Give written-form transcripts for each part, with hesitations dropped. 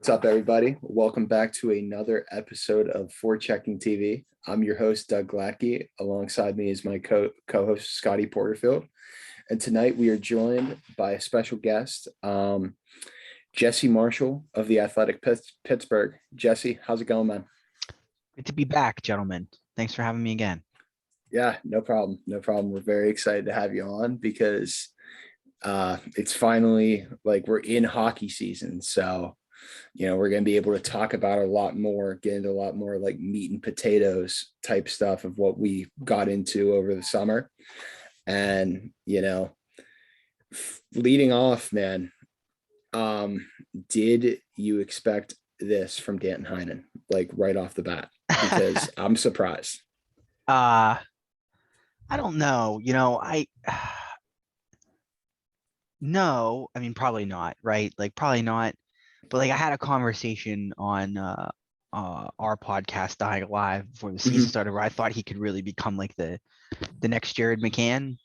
What's up, everybody? Welcome back to another episode of For Checking TV. I'm your host, Doug Glackey. Alongside me is my co-host, Scotty Porterfield. And tonight we are joined by a special guest, Jesse Marshall of the Athletic Pittsburgh. Jesse, how's it going, man? Good to be back, gentlemen. Thanks for having me again. Yeah, no problem. No problem. We're very excited to have you on because it's finally like we're in hockey season. So we're going to be able to talk about a lot more, get into a lot more like meat and potatoes type stuff of what we got into over the summer. And, leading off, man, did you expect this from Danton Heinen, like right off the bat? Because I'm surprised. I don't know. No, I mean, probably not, right? Like, probably not. But like, I had a conversation on our podcast, Dying Live, before the season started, where I thought he could really become like the next Jared McCann,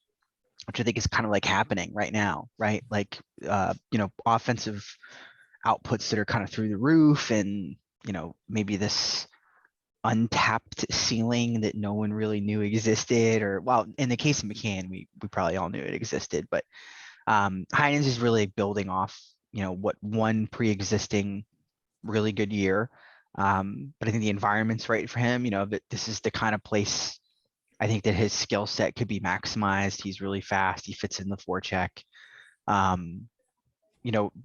which I think is kind of like happening right now, right? Like, offensive outputs that are kind of through the roof, and maybe this untapped ceiling that no one really knew existed, or well, in the case of McCann, we probably all knew it existed, but Heinen's is really building off, what one pre-existing really good year. But I think the environment's right for him, that this is the kind of place I think that his skill set could be maximized. He's really fast. He fits in the forecheck.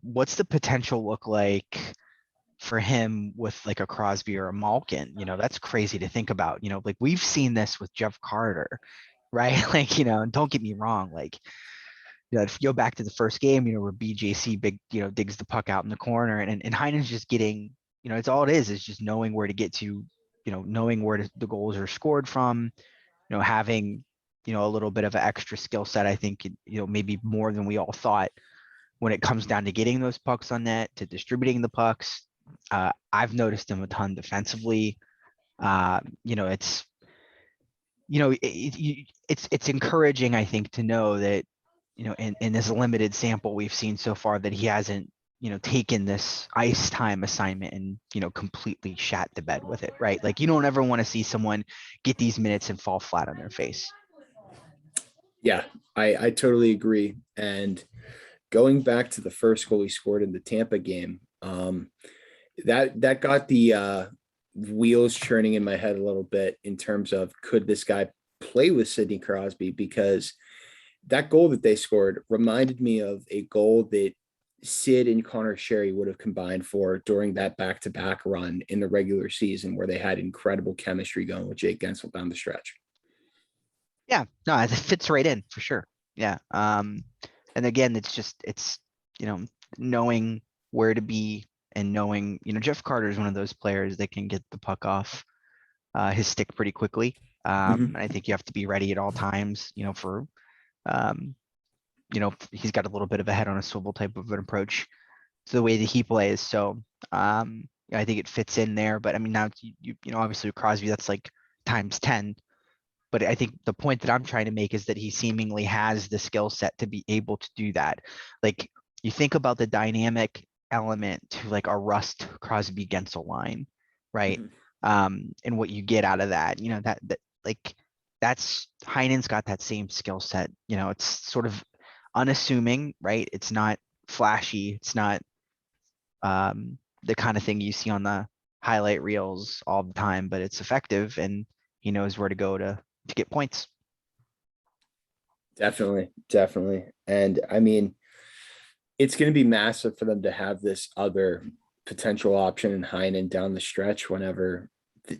What's the potential look like for him with like a Crosby or a Malkin? That's crazy to think about. Like we've seen this with Jeff Carter, right? Like, and don't get me wrong, like, if you go back to the first game, where BJC digs the puck out in the corner, and Heinen's just getting, it's all it is just knowing where to get to, knowing where the goals are scored from, having, a little bit of an extra skill set, I think, maybe more than we all thought when it comes down to getting those pucks on net, to distributing the pucks. I've noticed him a ton defensively. It's, it's encouraging, I think, to know that, in this limited sample we've seen so far, that he hasn't, taken this ice time assignment and, completely shat the bed with it, right? Like, you don't ever want to see someone get these minutes and fall flat on their face. Yeah, I totally agree. And going back to the first goal he scored in the Tampa game, that got the wheels churning in my head a little bit in terms of, could this guy play with Sidney Crosby? Because that goal that they scored reminded me of a goal that Sid and Connor Sherry would have combined for during that back-to-back run in the regular season, where they had incredible chemistry going with Jake Gensel down the stretch. Yeah, no, it fits right in for sure. Yeah. And again, it's, knowing where to be, and knowing, Jeff Carter is one of those players that can get the puck off his stick pretty quickly. I think you have to be ready at all times, for, he's got a little bit of a head on a swivel type of an approach to the way that he plays. So I think it fits in there. But I mean, now obviously with Crosby, that's like times 10. But I think the point that I'm trying to make is that he seemingly has the skill set to be able to do that. Like, you think about the dynamic element to like a Rust Crosby Gensel line, right? And what you get out of that, that like, that's Heinen's got that same skill set. It's sort of unassuming, right? It's not flashy. It's not the kind of thing you see on the highlight reels all the time, but it's effective, and he knows where to go to get points. Definitely. And I mean, it's going to be massive for them to have this other potential option in Heinen down the stretch whenever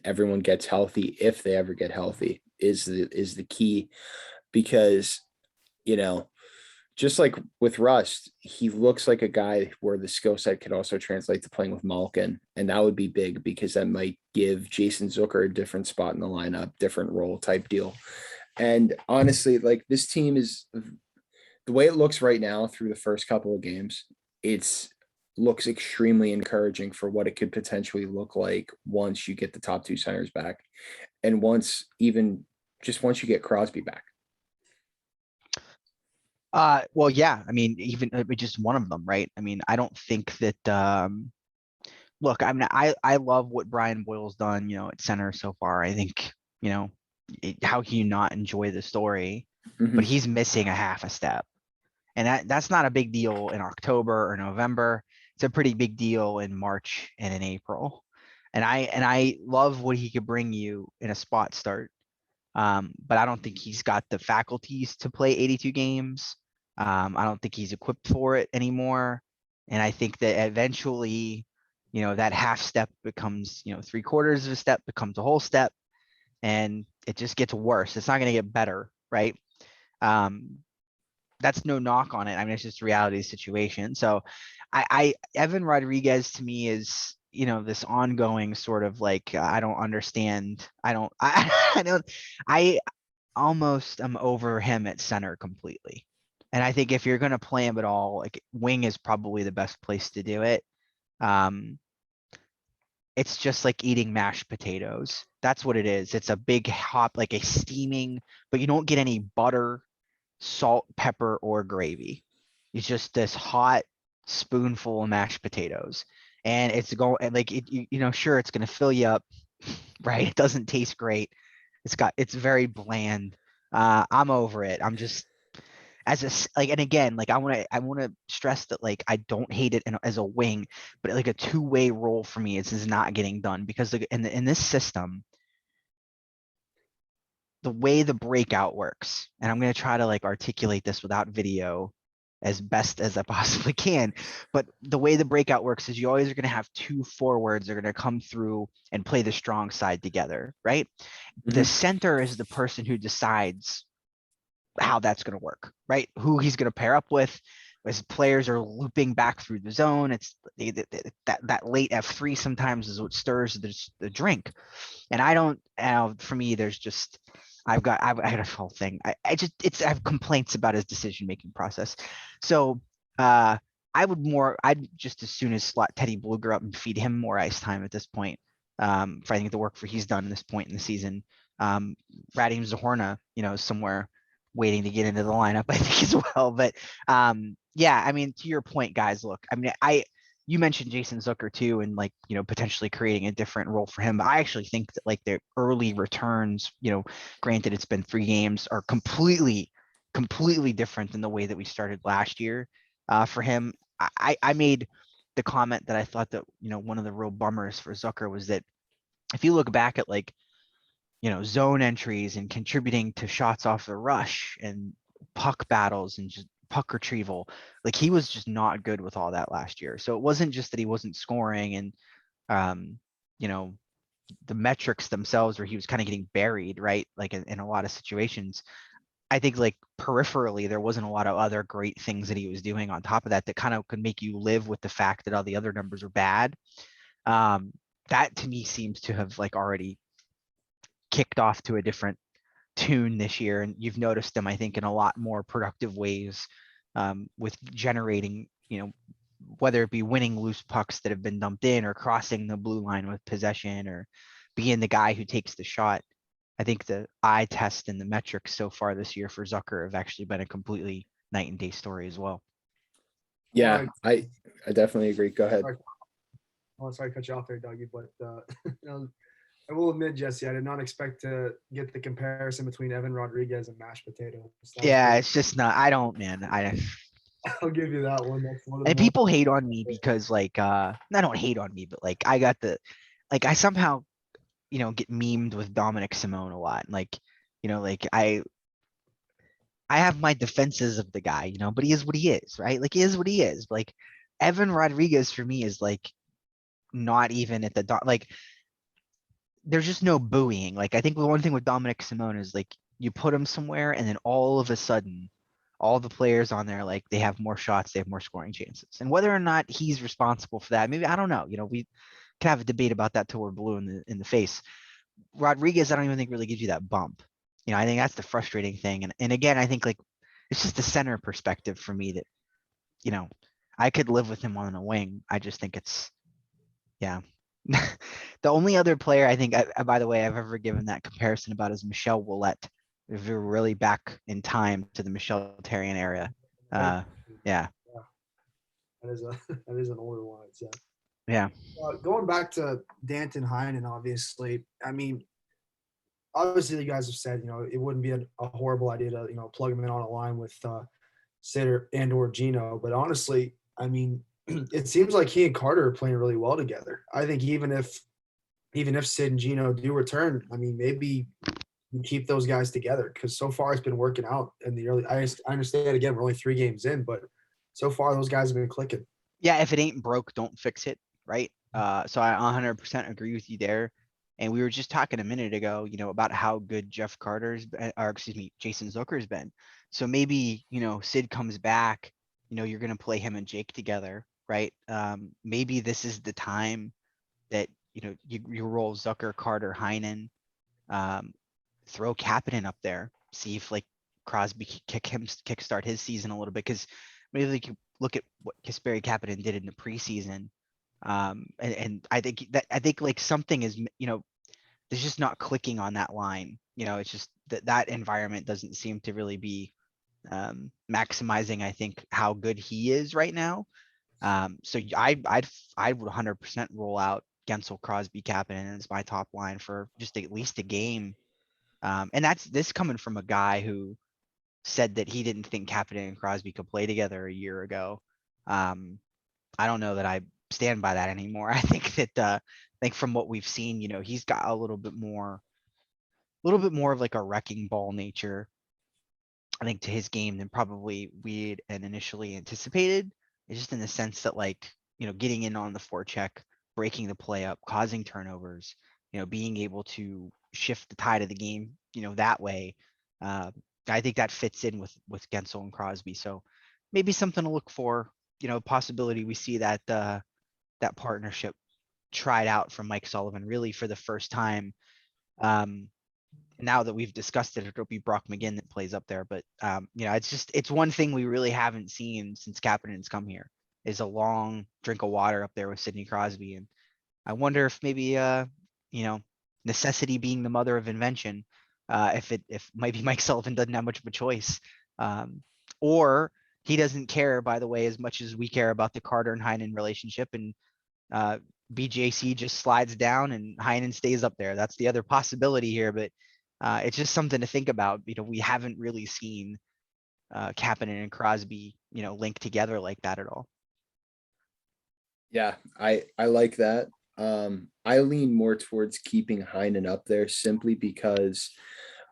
everyone gets healthy, if they ever get healthy, is the key. Because, just like with Rust, he looks like a guy where the skill set could also translate to playing with Malkin. And that would be big, because that might give Jason Zucker a different spot in the lineup, different role type deal. And honestly, like, this team is, the way it looks right now through the first couple of games, it's looks extremely encouraging for what it could potentially look like once you get the top two centers back. And once you get Crosby back. Well, yeah, I mean, even just one of them, right? I mean, I don't think that look, I mean, I love what Brian Boyle's done, at center so far. I think, how can you not enjoy the story? But Mhm. he's missing a half a step. And that's not a big deal in October or November. It's a pretty big deal in March and in April. And I love what he could bring you in a spot start. But I don't think he's got the faculties to play 82 games. I don't think he's equipped for it anymore. And I think that eventually, that half step becomes, 3/4 of a step becomes a whole step, and it just gets worse. It's not going to get better, right? Um, that's no knock on it. I mean, it's just reality of the situation. So Evan Rodriguez to me is, this ongoing sort of like, I don't understand. I don't, I almost am over him at center completely. And I think if you're going to play him at all, like wing is probably the best place to do it. Um, it's just like eating mashed potatoes. That's what it is. It's a big hop, like a steaming, but you don't get any butter, salt, pepper, or gravy. It's just this hot spoonful of mashed potatoes. And it's going like sure, it's gonna fill you up, right? It doesn't taste great. It's very bland. I'm over it. I'm just like, and again, like I want to stress that, like, I don't hate it as a wing, but like a two-way role for me is not getting done because in this system, the way the breakout works, and I'm going to try to like articulate this without video as best as I possibly can. But the way the breakout works is you always are going to have two forwards that are going to come through and play the strong side together, right? The Mhm. center is the person who decides how that's going to work, right? Who he's going to pair up with. As players are looping back through the zone, it's that late F3 sometimes is what stirs the drink. And I don't, for me, there's just, I got a whole thing. I have complaints about his decision making process. So I'd just as soon as slot Teddy Bluger up and feed him more ice time at this point. For I think the work for he's done at this point in the season. Radim Zahorna, somewhere waiting to get into the lineup, I think as well. But yeah, I mean, to your point, guys, look, I mean, you mentioned Jason Zucker too, and like, potentially creating a different role for him. But I actually think that like their early returns, granted it's been 3 games, are completely different than the way that we started last year. For him, I made the comment that I thought that, one of the real bummers for Zucker was that if you look back at like, zone entries and contributing to shots off the rush and puck battles and just puck retrieval, like he was just not good with all that last year. So it wasn't just that he wasn't scoring and, um, you know, the metrics themselves where he was kind of getting buried, right? Like in a lot of situations. I think like peripherally, there wasn't a lot of other great things that he was doing on top of that that kind of could make you live with the fact that all the other numbers are bad. Um, that to me seems to have like already kicked off to a different tune this year, and you've noticed them, I think, in a lot more productive ways, with generating, whether it be winning loose pucks that have been dumped in or crossing the blue line with possession or being the guy who takes the shot. I think the eye test and the metrics so far this year for Zucker have actually been a completely night and day story as well. Yeah, Well, I definitely agree. Go ahead. sorry, sorry to cut you off there, Dougie, but I will admit, Jesse, I did not expect to get the comparison between Evan Rodriguez and mashed potatoes. That was Yeah, pretty. it's just not. I don't, man. I'll give you that one. That's one of the And most. people hate on me because like, I don't hate on me, but like I somehow, get memed with Dominic Simone a lot. Like, like I have my defenses of the guy, but he is what he is, right? Like he is what he is. Like Evan Rodriguez for me is like not even at the like there's just no buoying. Like I think the one thing with Dominic Simone is like you put him somewhere and then all of a sudden all the players on there, like they have more shots, they have more scoring chances. And whether or not he's responsible for that, maybe I don't know. We can have a debate about that till we're blue in the face. Rodriguez, I don't even think really gives you that bump. I think that's the frustrating thing. And again, I think like it's just the center perspective for me that, I could live with him on a wing. I just think it's, yeah. The only other player I think, by the way, I've ever given that comparison about is Michel Willette. If we're really back in time to the Michel Therrien era. Yeah. Yeah, that is a that is an older one, I'd say. Yeah. Going back to Danton Heinen, obviously, I mean, obviously you guys have said, it wouldn't be a horrible idea to, plug him in on a line with Sitter and/or Gino. But honestly, I mean, it seems like he and Carter are playing really well together. I think even if Sid and Gino do return, I mean, maybe you keep those guys together because so far it's been working out in the early. I understand, again, we're only 3 games in, but so far those guys have been clicking. Yeah, if it ain't broke, don't fix it, right? So I 100% agree with you there. And we were just talking a minute ago, about how good Jeff Carter's been, or excuse me, Jason Zucker's been. So maybe, Sid comes back, you're gonna play him and Jake together, right? Maybe this is the time that, you roll Zucker, Carter, Heinen, throw Kapanen up there, see if like Crosby kickstart his season a little bit, because maybe you look at what Kasperi Kapanen did in the preseason. And I think like something is, there's just not clicking on that line. It's just that environment doesn't seem to really be maximizing, I think, how good he is right now. So I would 100% roll out Gensel, Crosby, Kapanen as my top line for just at least a game. And that's this coming from a guy who said that he didn't think Kapanen and Crosby could play together a year ago. I don't know that I stand by that anymore. I think that from what we've seen, he's got a little bit more of like a wrecking ball nature, I think, to his game than probably we had initially anticipated. It's just in the sense that like, getting in on the forecheck, breaking the play up, causing turnovers, being able to shift the tide of the game, that way. I think that fits in with Gensel and Crosby. So maybe something to look for, possibility we see that that partnership tried out from Mike Sullivan really for the first time. Now that we've discussed it, it'll be Brock McGinn that plays up there. But it's one thing we really haven't seen since Kapanen's come here is a long drink of water up there with Sidney Crosby. And I wonder if maybe necessity being the mother of invention, if maybe Mike Sullivan doesn't have much of a choice, or he doesn't care, by the way, as much as we care about the Carter and Heinen relationship, and BJC just slides down and Heinen stays up there. That's the other possibility here, but it's just something to think about. We haven't really seen Kapanen and Crosby, linked together like that at all. Yeah, I like that. I lean more towards keeping Heinen up there simply because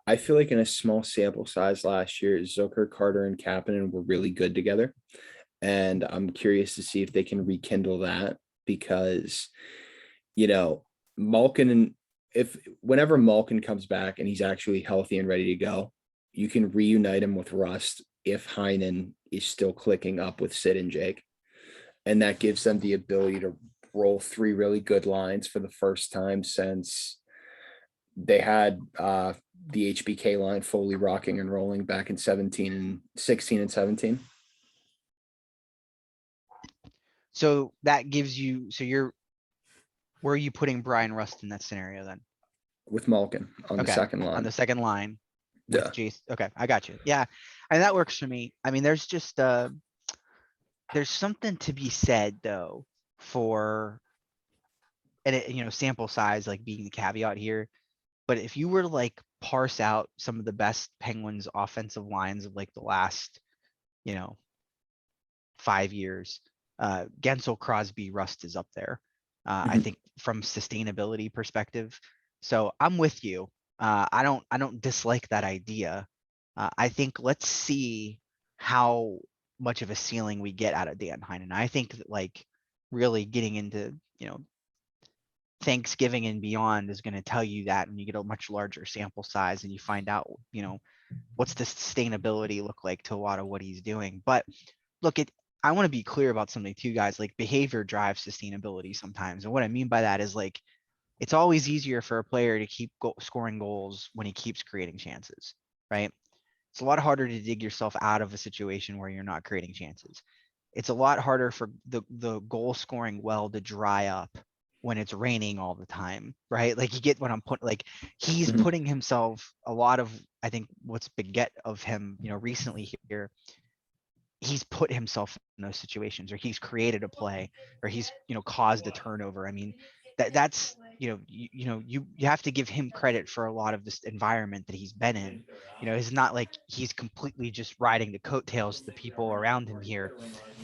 I feel like in a small sample size last year, Zucker, Carter, and Kapanen were really good together. And I'm curious to see if they can rekindle that because, Malkin, and whenever Malkin comes back and he's actually healthy and ready to go, you can reunite him with Rust if Heinen is still clicking up with Sid and Jake. And that gives them the ability to roll 3 really good lines for the first time since they had the HBK line fully rocking and rolling back in 16 and 17. So that gives you, where are you putting Brian Rust in that scenario then? With Malkin on the second line. On the second line with Yeah. Jason. Okay, I got you. Yeah, and that works for me. I mean, there's just there's something to be said though for, and sample size like being the caveat here. But if you were to like parse out some of the best Penguins offensive lines of like the last, 5 years, Gensel, Crosby, Rust is up there. I think from sustainability perspective. So I'm with you. I don't dislike that idea. I think let's see how much of a ceiling we get out of Dan Heinen. I think that like really getting into, Thanksgiving and beyond is going to tell you that when you get a much larger sample size and you find out, what's the sustainability look like to a lot of what he's doing. But look, I want to be clear about something too, guys. Like behavior drives sustainability sometimes. And what I mean by that is like, it's always easier for a player to keep scoring goals when he keeps creating chances, right? It's a lot harder to dig yourself out of a situation where you're not creating chances. It's a lot harder for the goal scoring well to dry up when it's raining all the time, right? Like you get what I'm putting, like he's putting himself a lot of, I think what's beget of him, recently here he's put himself in those situations, or he's created a play, or he's, caused a turnover. I mean, that's, you have to give him credit for a lot of this environment that he's been in. It's not like he's completely just riding the coattails of the people around him here.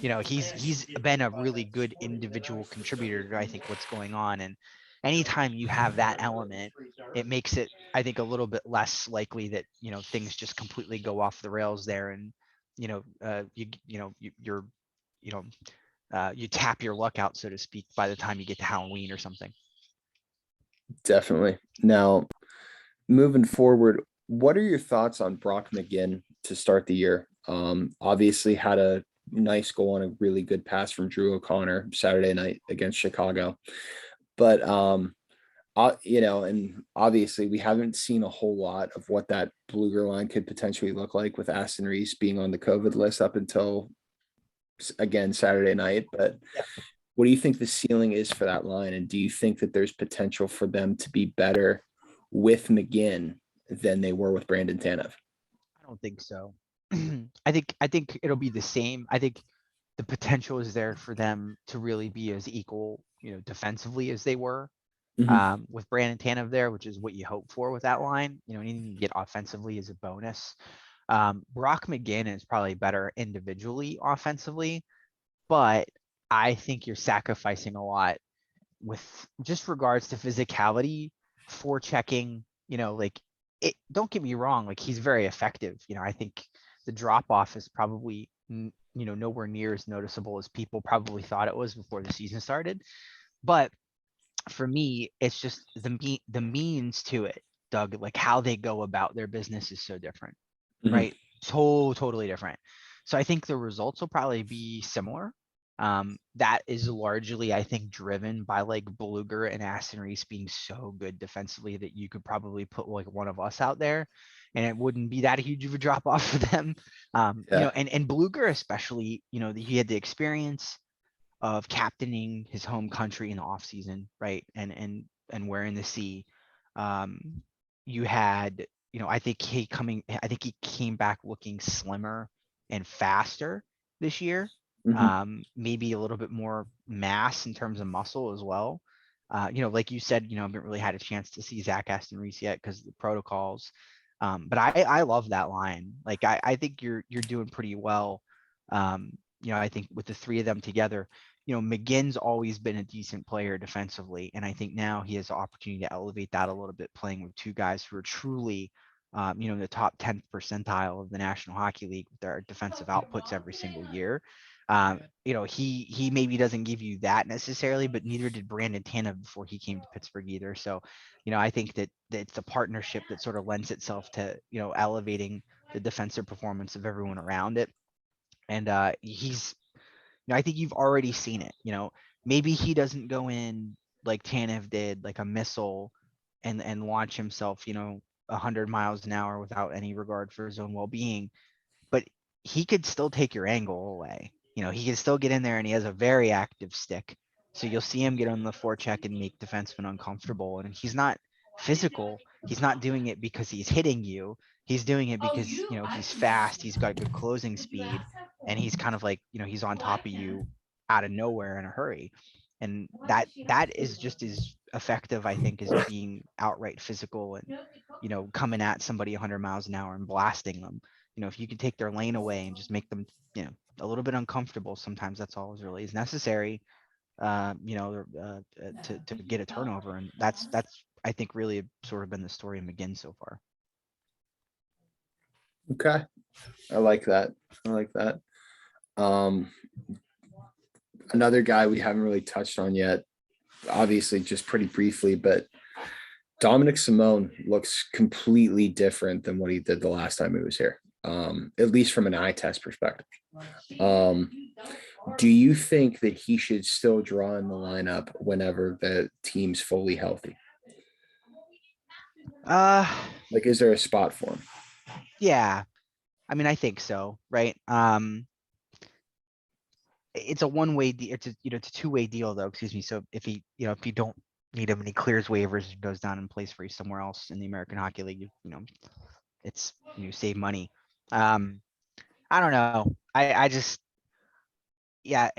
He's been a really good individual contributor to, I think, what's going on. And anytime you have that element, it makes it, I think, a little bit less likely that, things just completely go off the rails there. And, you tap your luck out, so to speak, by the time you get to Halloween or something. Definitely. Now, moving forward, what are your thoughts on Brock McGinn to start the year? Obviously had a nice goal on a really good pass from Drew O'Connor Saturday night against Chicago. But and obviously we haven't seen a whole lot of what that Bluger line could potentially look like with Aston Reese being on the COVID list up until, again, Saturday night. But what do you think the ceiling is for that line? And do you think that there's potential for them to be better with McGinn than they were with Brandon Tanev? I don't think so. I think it'll be the same. I think the potential is there for them to really be as equal, defensively as they were. With Brandon Tanev there, which is what you hope for with that line. Anything you get offensively is a bonus. Brock McGinn is probably better individually offensively, but I think you're sacrificing a lot with just regards to physicality, forechecking, like don't get me wrong, like he's very effective. I think the drop off is probably, nowhere near as noticeable as people probably thought it was before the season started. But for me, it's just the means to it, Doug, like how they go about their business is so different, right? Totally different. So I think the results will probably be similar. That is largely, I think, driven by like Bluger and Aston Reese being so good defensively that you could probably put like one of us out there and it wouldn't be that huge of a drop off for them. And Bluger especially, he had the experience of captaining his home country in the off season, right? And wearing the C. You had, I think he came back looking slimmer and faster this year. Maybe a little bit more mass in terms of muscle as well. Like you said, I haven't really had a chance to see Zach Aston Reese yet because of the protocols. But I love that line. Like I think you're doing pretty well. I think with the three of them together, McGinn's always been a decent player defensively. And I think now he has the opportunity to elevate that a little bit, playing with two guys who are truly, in the top 10th percentile of the National Hockey League with their defensive outputs every single year. He maybe doesn't give you that necessarily, but neither did Brandon Tanev before he came to Pittsburgh either. So, I think that it's a partnership that sort of lends itself to, elevating the defensive performance of everyone around it. And I think you've already seen it. Maybe he doesn't go in like Tanev did, like a missile, and launch himself, 100 miles an hour without any regard for his own well-being. But he could still take your angle away. He can still get in there, and he has a very active stick. So you'll see him get on the forecheck and make defensemen uncomfortable. And he's not physical. He's not doing it because he's hitting you. He's doing it because, he's fast. He's got good closing speed. And he's kind of like, he's on top of you out of nowhere in a hurry. And that is just as effective, I think, as being outright physical and, coming at somebody 100 miles an hour and blasting them. If you can take their lane away and just make them, a little bit uncomfortable, sometimes that's all really is necessary, to get a turnover. And that's I think really sort of been the story of McGinn so far. Okay. I like that. Another guy we haven't really touched on yet, obviously just pretty briefly, but Dominic Simone looks completely different than what he did the last time he was here, at least from an eye test perspective. Do you think that he should still draw in the lineup whenever the team's fully healthy? Like, is there a spot for him? Yeah. I mean, I think so, right? It's a one-way it's a two-way deal though, excuse me. So if you don't need him and he clears waivers and goes down and plays for you somewhere else in the American Hockey League, it's, save money. I I don't know. I just, yeah,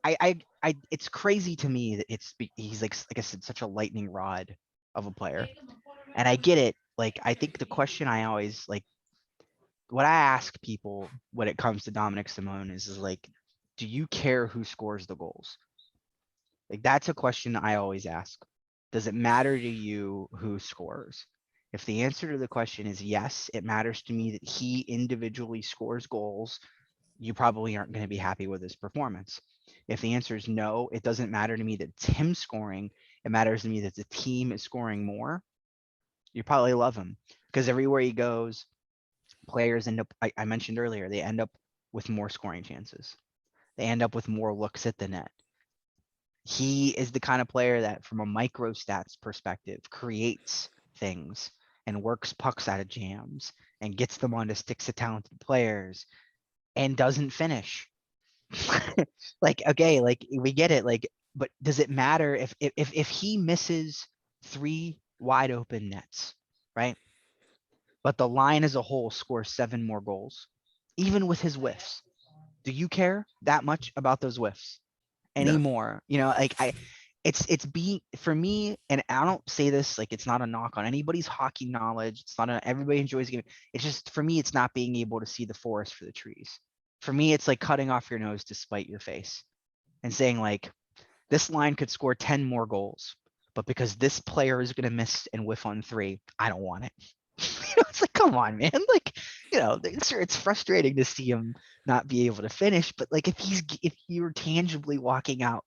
it's crazy to me that he's like I said, such a lightning rod of a player. And I get it. Like, I think the question I always like, what I ask people when it comes to Dominic Simone is like, do you care who scores the goals? Like, that's a question I always ask. Does it matter to you who scores? If the answer to the question is yes, it matters to me that he individually scores goals, you probably aren't going to be happy with his performance. If the answer is no, it doesn't matter to me that it's him scoring. It matters to me that the team is scoring more. You probably love him because everywhere he goes, players end up, I mentioned earlier, they end up with more scoring chances. They end up with more looks at the net. He is the kind of player that, from a micro stats perspective, creates things and works pucks out of jams and gets them onto sticks of talented players and doesn't finish. Like, okay, like we get it. Like, but does it matter if he misses 3 wide open nets, right? But the line as a whole scores 7 more goals, even with his whiffs. Do you care that much about those whiffs No. anymore? You know, like it's being, for me, and I don't say this like it's not a knock on anybody's hockey knowledge. It's not everybody enjoys game. It's just, for me, it's not being able to see the forest for the trees. For me, it's like cutting off your nose to spite your face and saying like, this line could score 10 more goals, but because this player is going to miss and whiff on 3, I don't want it. It's like, come on, man. Like, sure, it's frustrating to see him not be able to finish, but like if you're tangibly walking out,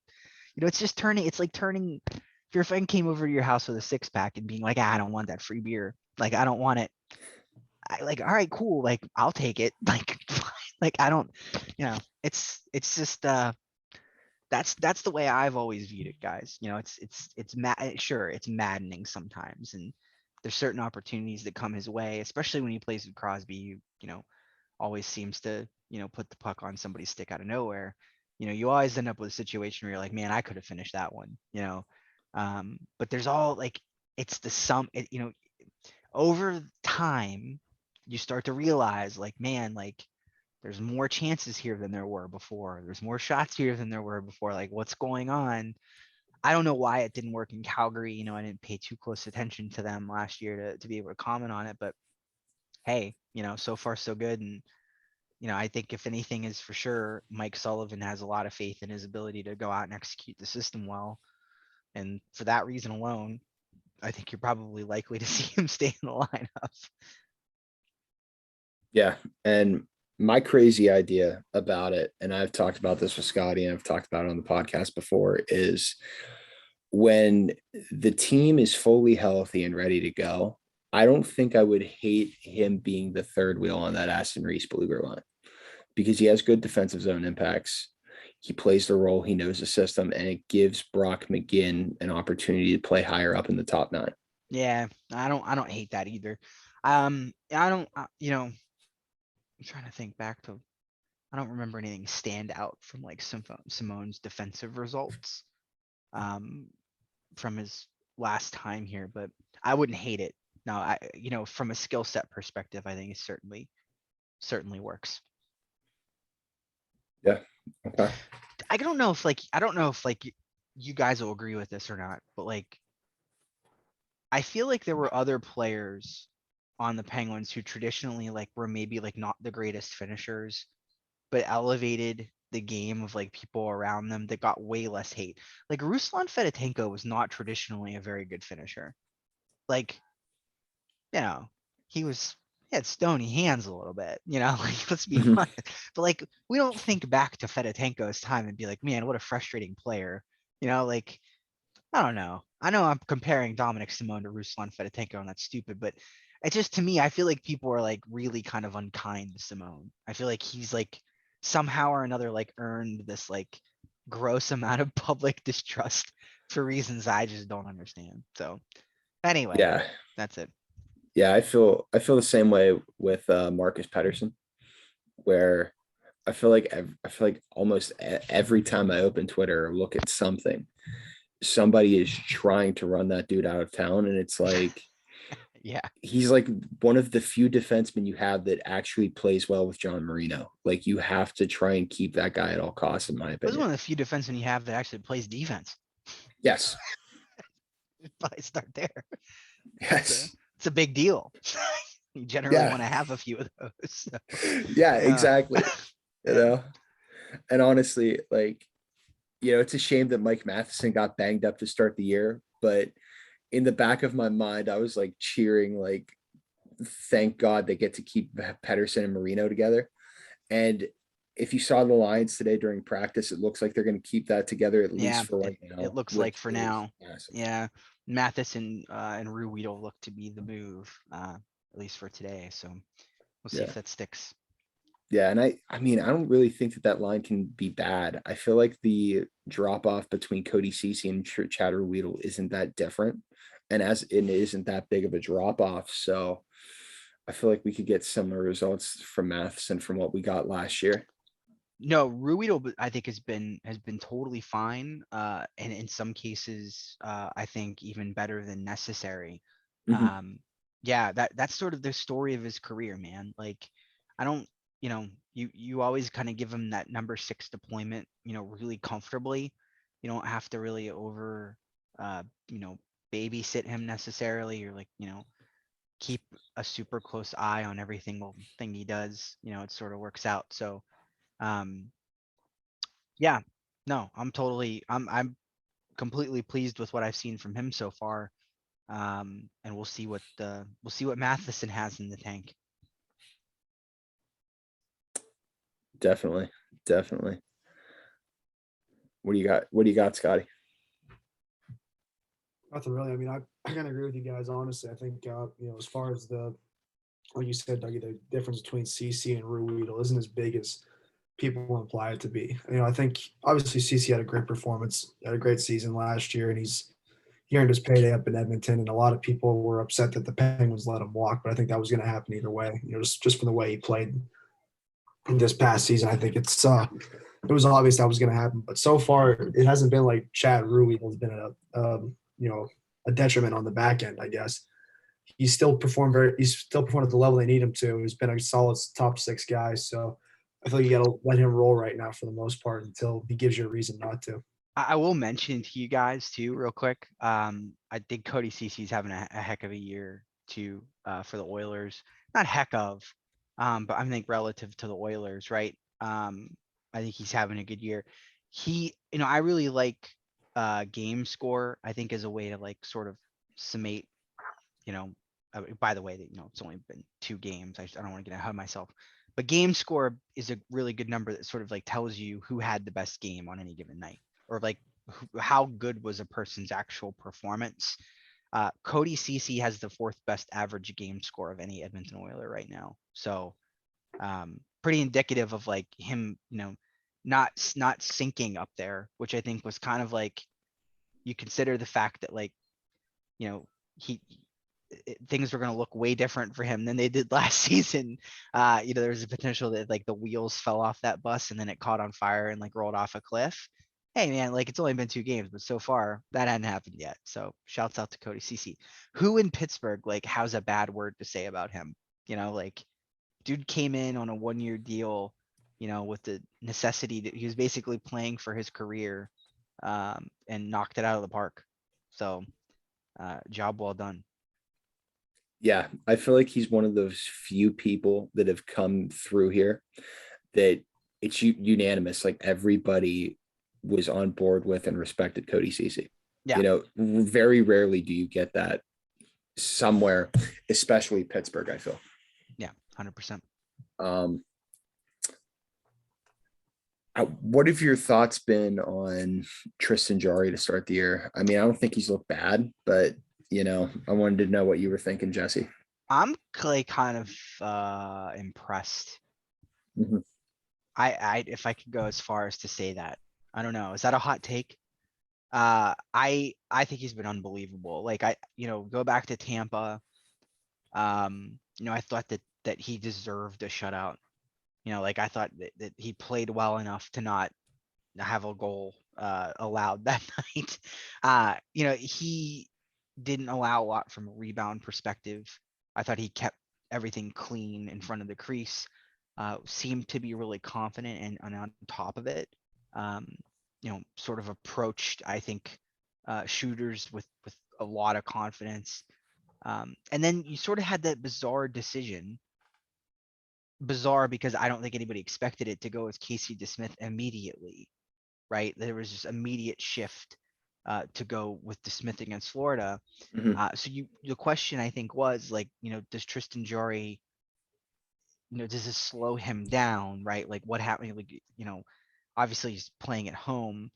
it's just it's like turning, if your friend came over to your house with a 6-pack and being like, I don't want that free beer. Like, I don't want it. Like, all right, cool. Like, I'll take it. Like, like, I don't, it's just, that's the way I've always viewed it, guys. Sure, it's maddening sometimes, and there's certain opportunities that come his way, especially when he plays with Crosby. Always seems to put the puck on somebody's stick out of nowhere. You always end up with a situation where you're like, man, I could have finished that one. But there's all like, it's the sum. Over time, you start to realize like, man, like, there's more chances here than there were before. There's more shots here than there were before. Like, what's going on? I don't know why it didn't work in Calgary. I didn't pay too close attention to them last year to be able to comment on it. But hey, so far so good. And, I think if anything is for sure, Mike Sullivan has a lot of faith in his ability to go out and execute the system well. And for that reason alone, I think you're probably likely to see him stay in the lineup. Yeah. And my crazy idea about it, and I've talked about this with Scotty and I've talked about it on the podcast before, is when the team is fully healthy and ready to go, I don't think I would hate him being the third wheel on that Aston Reese Blueger line, because he has good defensive zone impacts. He plays the role, he knows the system, and it gives Brock McGinn an opportunity to play higher up in the top 9. Yeah, I don't hate that either. I'm trying to think back to, I don't remember anything stand out from like Simone's defensive results from his last time here, but I wouldn't hate it. No, from a skill set perspective, I think it certainly works. Yeah. Okay. I don't know if you guys will agree with this or not, but like, I feel like there were other players on the Penguins who traditionally like were maybe like not the greatest finishers, but elevated the game of like people around them that got way less hate. Like, Ruslan Fedotenko was not traditionally a very good finisher. Like, he had stony hands a little bit, like, let's be honest. But like, we don't think back to Fedotenko's time and be like, man, what a frustrating player. Like, I don't know. I know I'm comparing Dominic Simone to Ruslan Fedotenko, and that's stupid, but it's just, to me, I feel like people are like really kind of unkind to Simone. I feel like he's like somehow or another like earned this like gross amount of public distrust for reasons I just don't understand. So anyway, Yeah. that's it. Yeah, I feel the same way with Marcus Pettersson, where I feel like almost every time I open Twitter or look at something, somebody is trying to run that dude out of town, and it's like, Yeah. he's like one of the few defensemen you have that actually plays well with John Marino. Like you have to try and keep that guy at all costs, in my This is one opinion. of the few defensemen you have that actually plays defense. Yes. Probably start there. Yes. It's a big deal. You generally Yeah. want to have a few of those. So, Yeah, exactly. You yeah. know, and honestly, like, it's a shame that Mike Matheson got banged up to start the year, but in the back of my mind, I was like cheering, like, thank God they get to keep Pedersen and Marino together. And if you saw the lines today during practice, it looks like they're going to keep that together at Yeah, least for right it now, looks like which for is now. massive. Yeah, Matheson and Ruhwedel look to be the move, at least for today. So we'll see Yeah. if that sticks. Yeah, and I mean, I don't really think that that line can be bad. I feel like the drop off between Cody Cece and Chatter Weedle isn't that different, and as it isn't that big of a drop off. So I feel like we could get similar results from Matheson from what we got last year. No, Ruhwedel I think has been totally fine. And in some cases, I think even better than necessary. Mhm. Yeah, that's sort of the story of his career, man. Like, I don't, you always kind of give him that number 6 deployment, really comfortably. You don't have to really uh, you know, babysit him necessarily, or like, keep a super close eye on every single thing he does. It sort of works out. So, um, yeah, no, I'm completely pleased with what I've seen from him so far. And we'll see what Matheson has in the tank. Definitely, definitely. What do you got? What do you got, Scotty? Nothing really. I mean, I kind of agree with you guys. Honestly, I think as far as like you said, Dougie, the difference between CC and Ruhwedel isn't as big as people imply it to be. I think obviously CC had a great performance, had a great season last year, and he earned his payday up in Edmonton. And a lot of people were upset that the Penguins let him walk, but I think that was going to happen either way. Just from the way he played in this past season, I think it was obvious that was going to happen. But so far, it hasn't been like Chad Rui has been a detriment on the back end, I guess. He's still performed at the level they need him to. He's been a solid top 6 guy. So I feel like you got to let him roll right now for the most part until he gives you a reason not to. I will mention to you guys too, real quick. I think Cody Cece's having a heck of a year too, for the Oilers. Not heck of, but I think relative to the Oilers, right? I think he's having a good year. I really like game score. I think as a way to like sort of summate, by the way, that it's only been 2 games. I don't want to get ahead of myself. But game score is a really good number that sort of like tells you who had the best game on any given night, or like how good was a person's actual performance. Cody Cece has the 4th best average game score of any Edmonton Oiler right now. So pretty indicative of like him, not sinking up there, which I think was kind of like, you consider the fact that like, he things were going to look way different for him than they did last season. There was a potential that like the wheels fell off that bus and then it caught on fire and like rolled off a cliff. Hey man, like it's only been 2 games, but so far that hadn't happened yet. So shouts out to Cody Cece, who in Pittsburgh like has a bad word to say about him. Like dude came in on a 1-year deal, with the necessity that he was basically playing for his career, and knocked it out of the park. So job well done. Yeah, I feel like he's one of those few people that have come through here that it's unanimous. Like everybody was on board with and respected Cody Cece. Yeah. Very rarely do you get that somewhere, especially Pittsburgh, I feel. Yeah, 100%. What have your thoughts been on Tristan Jarry to start the year? I mean, I don't think he's looked bad, but I wanted to know what you were thinking, Jesse. I'm like kind of impressed. Mhm. I if I could go as far as to say that. I don't know. Is that a hot take? I think he's been unbelievable. Like go back to Tampa. I thought that he deserved a shutout. Like I thought that he played well enough to not have a goal allowed that night. He didn't allow a lot from a rebound perspective. I thought he kept everything clean in front of the crease. Seemed to be really confident and on top of it. Um, sort of approached, I think, shooters with a lot of confidence. And then you sort of had that bizarre decision. Bizarre because I don't think anybody expected it to go with Casey DeSmith immediately, right? There was this immediate shift to go with DeSmith against Florida. Mhm. So the question I think was like, does Tristan Jari, does this slow him down, right? Like what happened? Like, obviously he's playing at home,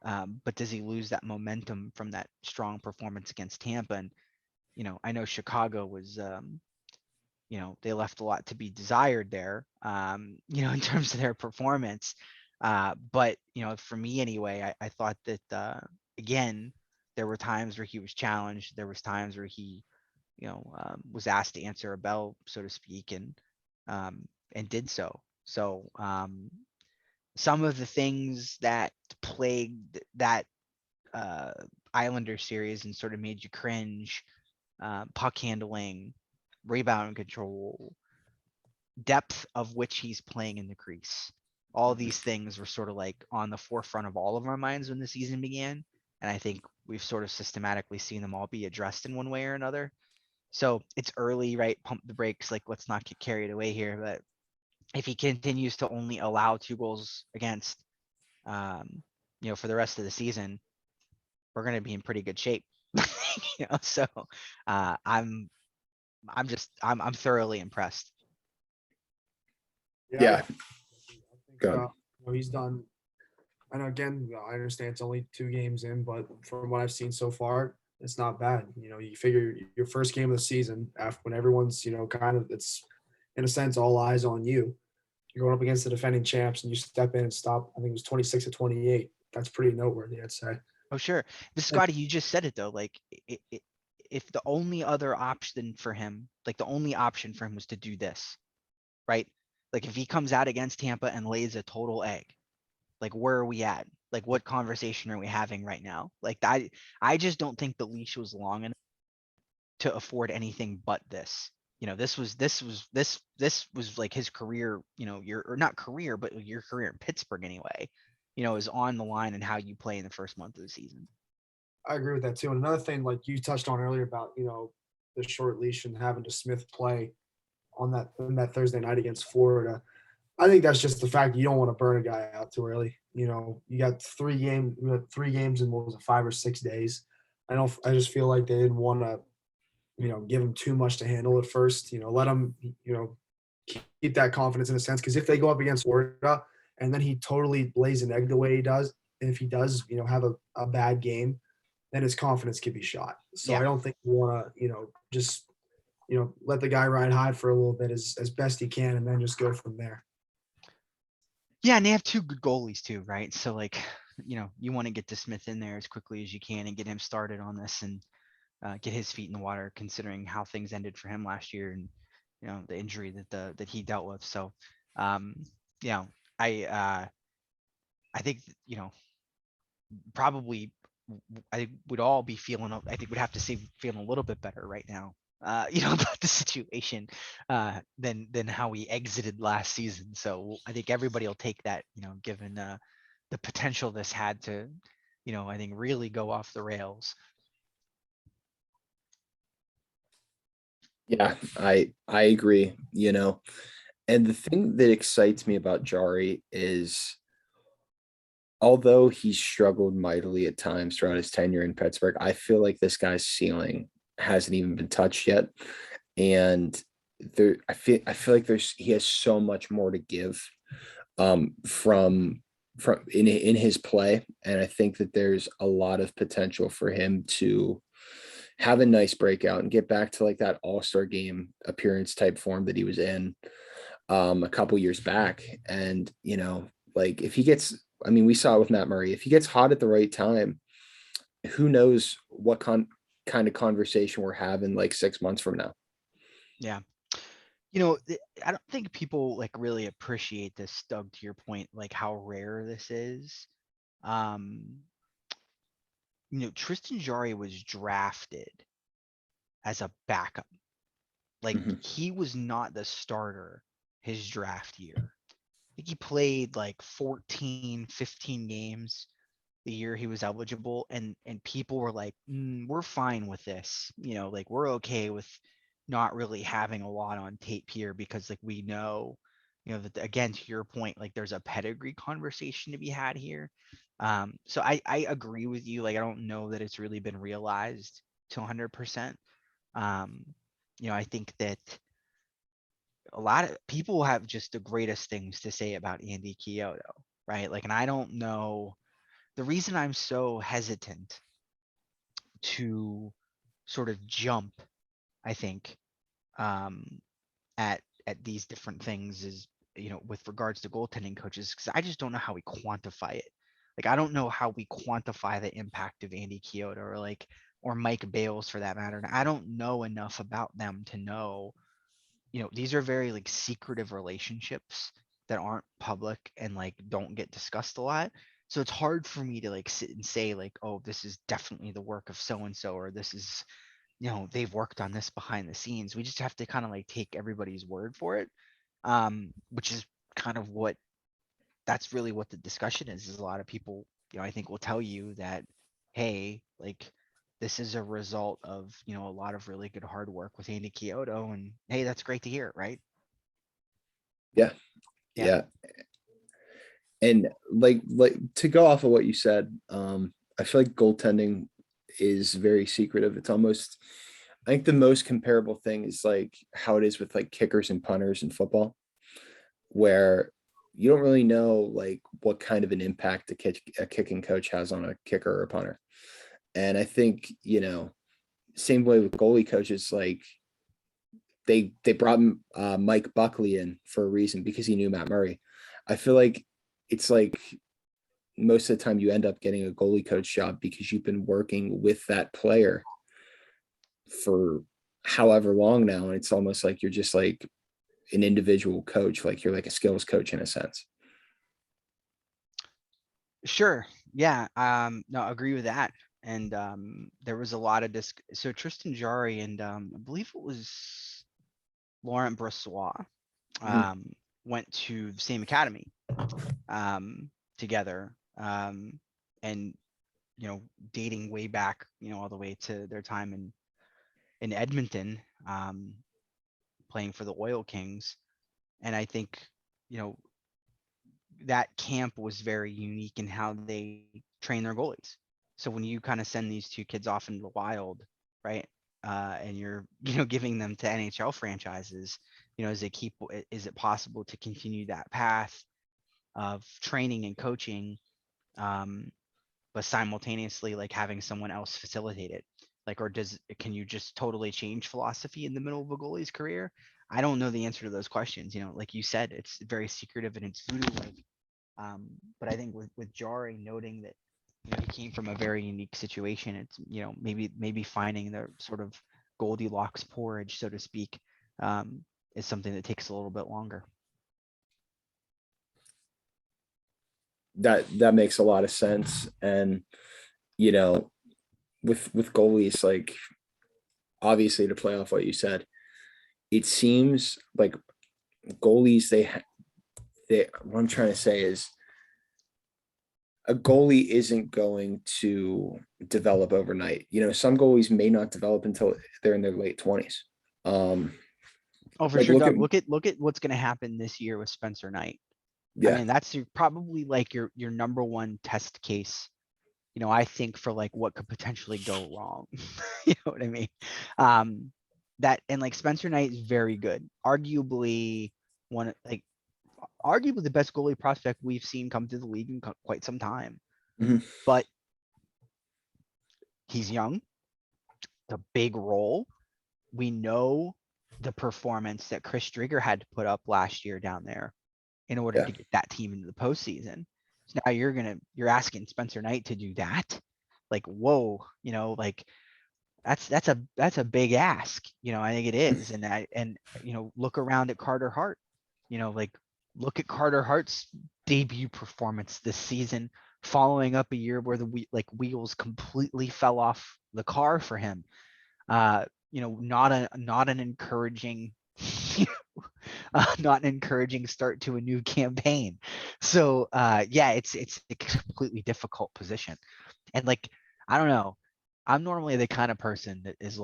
but does he lose that momentum from that strong performance against Tampa? And, I know Chicago was, they left a lot to be desired there, in terms of their performance. But, for me anyway, I thought that, again, there were times where he was challenged. There was times where he, was asked to answer a bell, so to speak, and did so. So some of the things that plagued that uh, Islander series and sort of made you cringe, puck handling, rebound control, depth of which he's playing in the crease. All these things were sort of like on the forefront of all of our minds when the season began. And I think we've sort of systematically seen them all be addressed in one way or another. So it's early, right? Pump the brakes. Like, let's not get carried away here. But if he continues to only allow 2 goals against, for the rest of the season, we're going to be in pretty good shape. So I'm thoroughly impressed. Yeah, Yeah. I think Go on. he's done. And again, I understand it's only 2 games in, but from what I've seen so far, it's not bad. You figure your first game of the season, after when everyone's kind of, it's in a sense all eyes on you. You're going up against the defending champs, and you step in and stop. I think it was 26-28. That's pretty noteworthy, I'd say. Oh, sure. But And Scotty, you just said it though. Like, if the only other option for him, like the only option for him was to do this, right? Like, if he comes out against Tampa and lays a total egg, like, where are we at? Like, what conversation are we having right now? Like, I just don't think the leash was long enough to afford anything but this. This was like his career, your, or not career, but your career in Pittsburgh anyway, is on the line and how you play in the first month of the season. I agree with that too. And another thing, like you touched on earlier about the short leash and having to Smith play on that Thursday night against Florida. I think that's just the fact you don't want to burn a guy out too early. You got 3 games in what was it, 5 or 6 days. I just feel like they didn't want to, give him too much to handle at first. Let him, keep that confidence in a sense. Because if they go up against Florida and then he totally lays an egg the way he does, and if he does, have a bad game, then his confidence could be shot. So Yeah. I don't think you want to, just let the guy ride high for a little bit as best he can, and then just go from there. Yeah, and they have 2 good goalies too, right? So like, you want to get DeSmith in there as quickly as you can and get him started on this and get his feet in the water, considering how things ended for him last year and the injury that he dealt with. So, um, I think probably I would all be feeling. I think we'd have to say feeling a little bit better right now. About the situation than how we exited last season. So I think everybody will take that, given the potential this had to, I think really go off the rails. Yeah, I agree, And the thing that excites me about Jari is although he's struggled mightily at times throughout his tenure in Pittsburgh, I feel like this guy's ceiling hasn't even been touched yet. And I feel like he has so much more to give from in his play. And I think that there's a lot of potential for him to have a nice breakout and get back to like that all-star game appearance type form that he was in a couple years back. And, like if he gets, I mean, we saw it with Matt Murray, if he gets hot at the right time, who knows what kind of conversation we're having like 6 months from now. Yeah. I don't think people like really appreciate this, Doug, to your point, like how rare this is. Um, Tristan Jari was drafted as a backup. Like Mhm. he was not the starter his draft year. I think he played like 14, 15 games the year he was eligible, and people were like, we're fine with this. Like we're okay with not really having a lot on tape here because like we know, that again, to your point, like there's a pedigree conversation to be had here. So I agree with you. Like I don't know that it's really been realized to 100%. Um, I think that a lot of people have just the greatest things to say about Andy Kyoto, right? Like, and I don't know the reason I'm so hesitant to sort of jump, I think, um, at these different things is, with regards to goaltending coaches, because I just don't know how we quantify it. Like, I don't know how we quantify the impact of Andy Kyoto or Mike Bales for that matter. And I don't know enough about them to know, these are very like secretive relationships that aren't public and like don't get discussed a lot. So it's hard for me to like sit and say like, oh, this is definitely the work of so and so, or this is, they've worked on this behind the scenes. We just have to kind of like take everybody's word for it, which is kind of what that's really what the discussion is a lot of people, I think will tell you that, hey, like this is a result of, a lot of really good hard work with Andy Kyoto, and hey, that's great to hear, right? Yeah. Yeah. Yeah. And like to go off of what you said, I feel like goaltending is very secretive. It's almost, I think the most comparable thing is like how it is with like kickers and punters in football, where you don't really know like what kind of an impact a kicking coach has on a kicker or a punter. And I think, same way with goalie coaches, like they brought Mike Buckley in for a reason because he knew Matt Murray. I feel like it's like most of the time you end up getting a goalie coach job because you've been working with that player for however long now, and it's almost like you're just like an individual coach, like you're like a skills coach in a sense. Sure. Yeah. No, agree with that. And there was a lot of so Tristan Jari and I believe it was Laurent Brossois Mhm. um went to the same academy together. And dating way back, all the way to their time in Edmonton, playing for the Oil Kings. And I think, you know, that camp was very unique in how they train their goalies. So when you kind of send these two kids off into the wild, right? And you're, giving them to NHL franchises, is it possible to continue that path of training and coaching, um, but simultaneously like having someone else facilitate it? Like, or can you just totally change philosophy in the middle of a goalie's career? I don't know the answer to those questions. Like you said, it's very secretive and it's voodoo like. But I think with Jari noting that he came from a very unique situation, it's maybe finding the sort of Goldilocks porridge, so to speak, is something that takes a little bit longer. That makes a lot of sense. And you know, with goalies, like obviously to play off what you said, it seems like goalies they what I'm trying to say is a goalie isn't going to develop overnight. Some goalies may not develop until they're in their late 20s. Um, Oh, for like sure, look at Doug. Look at what's going to happen this year with Spencer Knight. I yeah. mean, that's probably like your number one test case. I think for like what could potentially go wrong. You know what I mean? Um, that and like Spencer Knight is very good. Arguably the best goalie prospect we've seen come to the league in quite some time. Mhm. But he's young, the big role. We know the performance that Chris Driedger had to put up last year down there in order Yeah. to get that team into the postseason. So now you're asking Spencer Knight to do that. Like, whoa, like that's a big ask. I think it is. And look around at Carter Hart. Like look at Carter Hart's debut performance this season following up a year where the wheels completely fell off the car for him. Not an encouraging not an encouraging start to a new campaign. So it's a completely difficult position. And I don't know, I'm normally the kind of person that is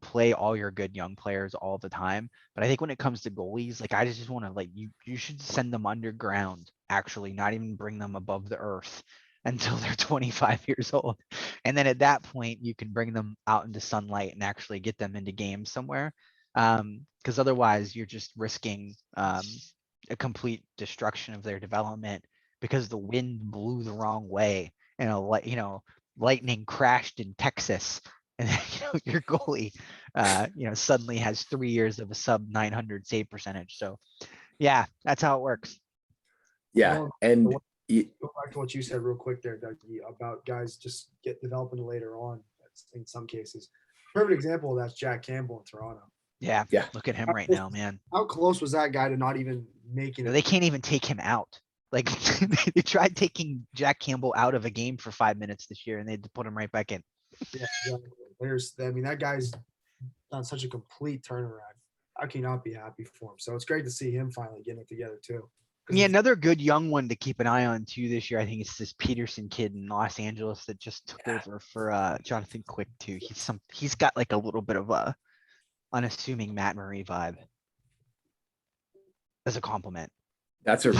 play all your good young players all the time. But I think when it comes to goalies, I just want to you should send them underground, actually, not even bring them above the earth until they're 25 years old. And then at that point, you can bring them out into sunlight and actually get them into games somewhere. Because otherwise you're just risking a complete destruction of their development because the wind blew the wrong way and lightning crashed in Texas. And then, your goalie, suddenly has 3 years of a sub 900 save percentage. So, yeah, that's how it works. Yeah, and go back to what you said real quick there, Dougie, about guys just get developing later on. That's in some cases. Perfect example of that's Jack Campbell in Toronto. Yeah, Yeah. Look at him right now, man. How close was that guy to not even making it? They can't even take him out. They tried taking Jack Campbell out of a game for 5 minutes this year, and they had to put him right back in. Yeah, exactly. That guy's done such a complete turnaround. How can you not be happy for him? So it's great to see him finally getting it together too. Yeah, another good young one to keep an eye on too this year. I think it's this Peterson kid in Los Angeles that just took over for Jonathan Quick too. He's got a little bit of a unassuming Matt Murray vibe as a compliment. That's a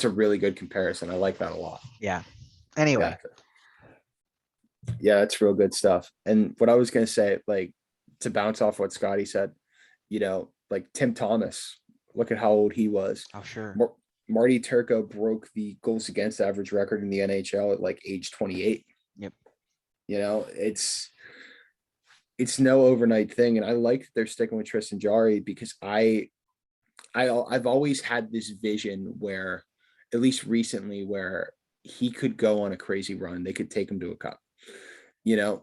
really good comparison. I like that a lot. Yeah. Anyway. Yeah, that's real good stuff. And what I was going to say, to bounce off what Scotty said, Tim Thomas, look at how old he was. Oh, sure. Marty Turco broke the goals against average record in the NHL at age 28. Yep. It's no overnight thing. And I like that they're sticking with Tristan Jarry because I've always had this vision where, at least recently, where he could go on a crazy run. They could take him to a cup. I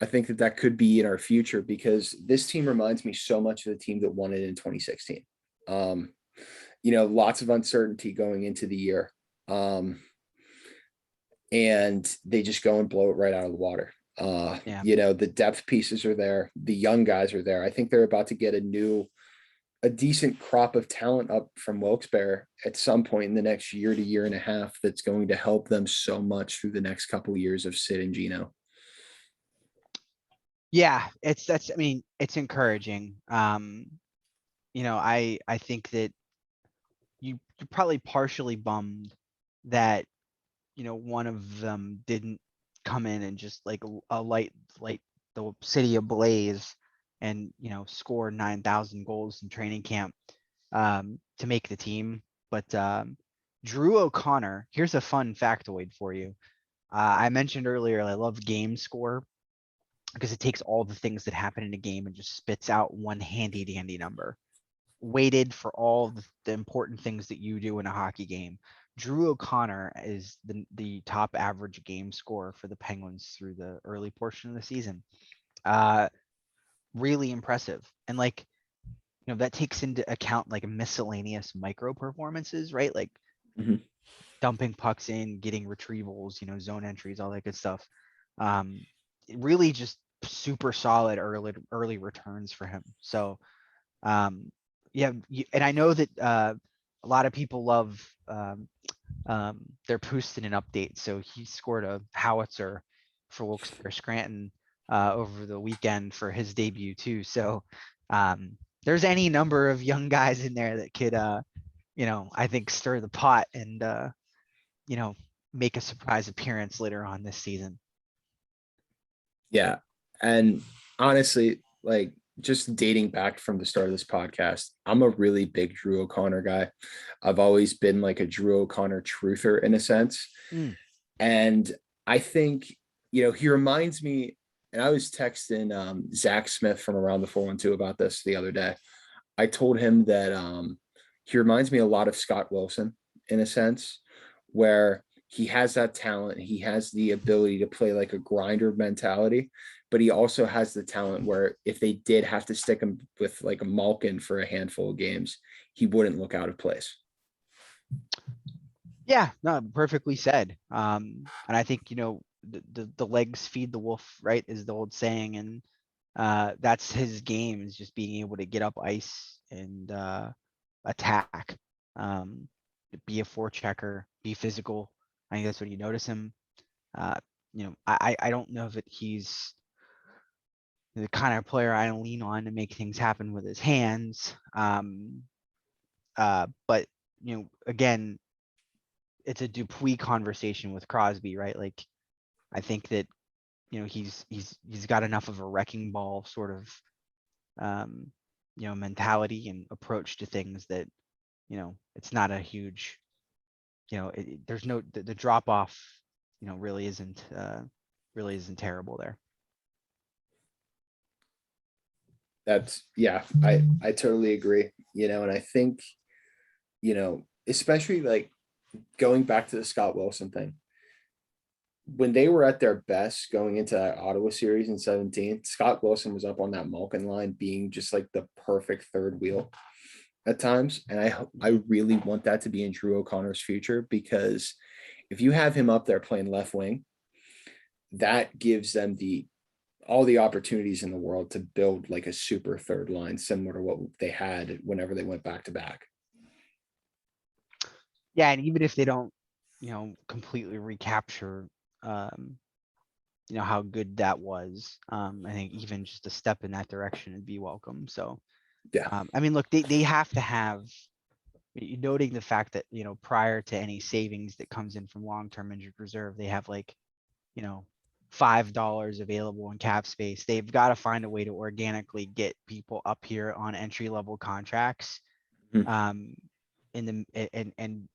think that could be in our future because this team reminds me so much of the team that won it in 2016. Lots of uncertainty going into the year. And they just go and blow it right out of the water. The depth pieces are there. The young guys are there. I think they're about to get a decent crop of talent up from Wilkes-Barre at some point in the next year to year and a half that's going to help them so much through the next couple of years of Sid and Gino. Yeah, it's encouraging. I think that you're probably partially bummed that, one of them didn't come in and just light the city ablaze and, score 9,000 goals in training camp to make the team. But Drew O'Connor, here's a fun factoid for you. I mentioned earlier, I love game score because it takes all the things that happen in a game and just spits out one handy dandy number weighted for all the important things that you do in a hockey game. Drew O'Connor is the top average game scorer for the Penguins through the early portion of the season. Really impressive. And that takes into account miscellaneous micro performances, right? Dumping pucks in, getting retrievals, zone entries, all that good stuff. Really just super solid early returns for him. So and I know that a lot of people love their Puustinen update. So he scored a howitzer for Wilkes-Barre Scranton over the weekend for his debut too. So there's any number of young guys in there that could I think stir the pot and make a surprise appearance later on this season. Yeah. And honestly, just dating back from the start of this podcast, I'm a really big Drew O'Connor guy. I've always been a Drew O'Connor truther in a sense. And I think, he reminds me, and I was texting Zach Smith from Around the 412 about this the other day. I told him that he reminds me a lot of Scott Wilson in a sense, where he has that talent. He has the ability to play a grinder mentality, but he also has the talent where if they did have to stick him with a Malkin for a handful of games, he wouldn't look out of place. Yeah, no, perfectly said. And I think, the legs feed the wolf, right, is the old saying. And that's his game, is just being able to get up ice and attack. Be a forechecker, be physical. I think that's what you notice him. I don't know that he's the kind of player I lean on to make things happen with his hands. But again, it's a Dupuis conversation with Crosby, right? Like, I think that he's got enough of a wrecking ball sort of mentality and approach to things that it's not a huge there's no the drop off really isn't terrible there. That's yeah, I totally agree. And I think, especially like going back to the Scott Wilson thing, when they were at their best going into that Ottawa series in 17, Scott Wilson was up on that Malkin line being just like the perfect third wheel at times. And I really want that to be in Drew O'Connor's future, because if you have him up there playing left wing, that gives them all the opportunities in the world to build like a super third line, similar to what they had whenever they went back to back. Yeah, and even if they don't, completely recapture, how good that was, I think even just a step in that direction would be welcome. So, Yeah. I mean, look, they have to have, noting the fact that, prior to any savings that comes in from long-term injured reserve, they have like, $5 available in cap space. They've got to find a way to organically get people up here on entry level contracts, Mhm. and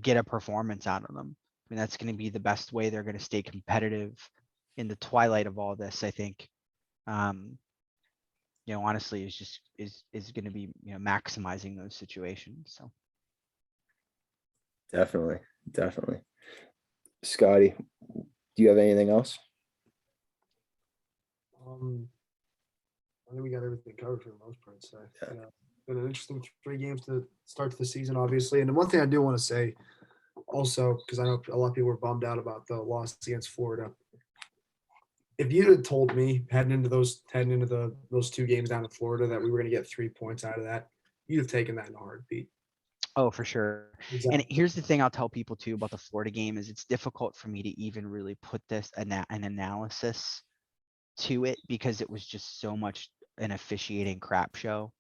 get a performance out of them. I mean, that's going to be the best way they're going to stay competitive in the twilight of all this, I think. Honestly, is going to be, maximizing those situations. So Definitely. Scotty, do you have anything else? I think we got everything covered for the most part. So yeah, been an interesting 3 games to start the season, obviously. And the one thing I do want to say also, because I know a lot of people were bummed out about the loss against Florida. If you'd have told me heading into those 2 games down in Florida that we were going to get 3 points out of that, you'd have taken that in a heartbeat. Oh, for sure. Exactly. And here's the thing I'll tell people too about the Florida game is it's difficult for me to even really put this an analysis to it, because it was just so much an officiating crap show,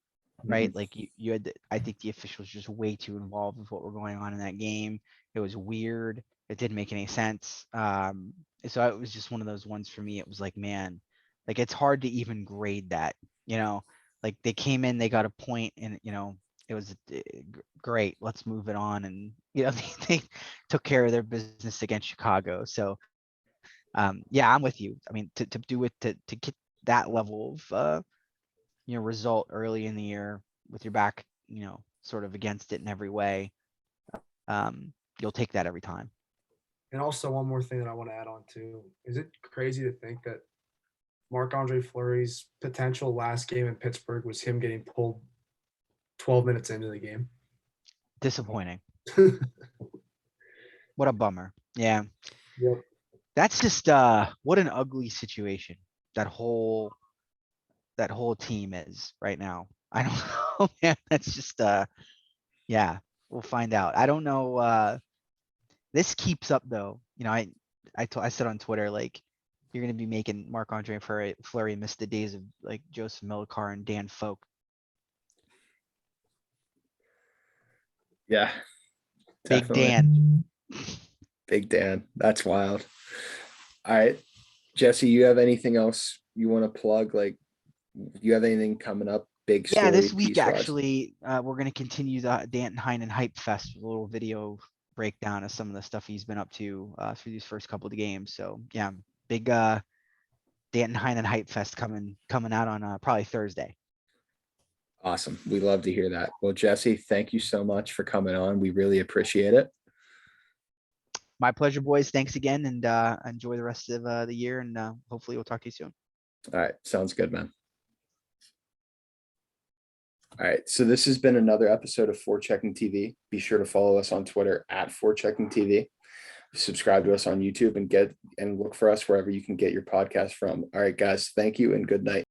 right? Mhm. Like you had, I think the officials just way too involved with what were going on in that game. It was weird. It didn't make any sense. So it was just one of those ones for me. It was like, man, like it's hard to even grade that, like they came in, they got a point, and it was great. Let's move it on. And they took care of their business against Chicago. So yeah, I'm with you. I mean, to do it to get that level of result early in the year with your back, sort of against it in every way, you'll take that every time. And also one more thing that I want to add on to, is it crazy to think that Marc-Andre Fleury's potential last game in Pittsburgh was him getting pulled 12 minutes into the game? Disappointing. What a bummer. Yeah. Yep. That's just what an ugly situation that whole team is right now. I don't know, man. That's just yeah, we'll find out. I don't know. This keeps up though. I said on Twitter, like, you're gonna be making Marc-Andre Fleury miss the days of like Joseph Millikar and Dan Folk. Yeah, Big definitely. Dan. Big Dan. That's wild. All right. Jesse, you have anything else you want to plug? Like, you have anything coming up? Big Yeah, story this week piece wise? actually, we're gonna continue the Danton Heinen Hype Fest with a little video breakdown of some of the stuff he's been up to through these first couple of games. So yeah, big Danton Heinen Hype Fest coming out on probably Thursday. Awesome. We love to hear that. Well, Jesse, thank you so much for coming on. We really appreciate it. My pleasure, boys. Thanks again, and enjoy the rest of the year, and hopefully we'll talk to you soon. All right. Sounds good, man. All right. So this has been another episode of Forechecking TV. Be sure to follow us on Twitter at Forechecking TV. Subscribe to us on YouTube and look for us wherever you can get your podcast from. All right, guys. Thank you and good night.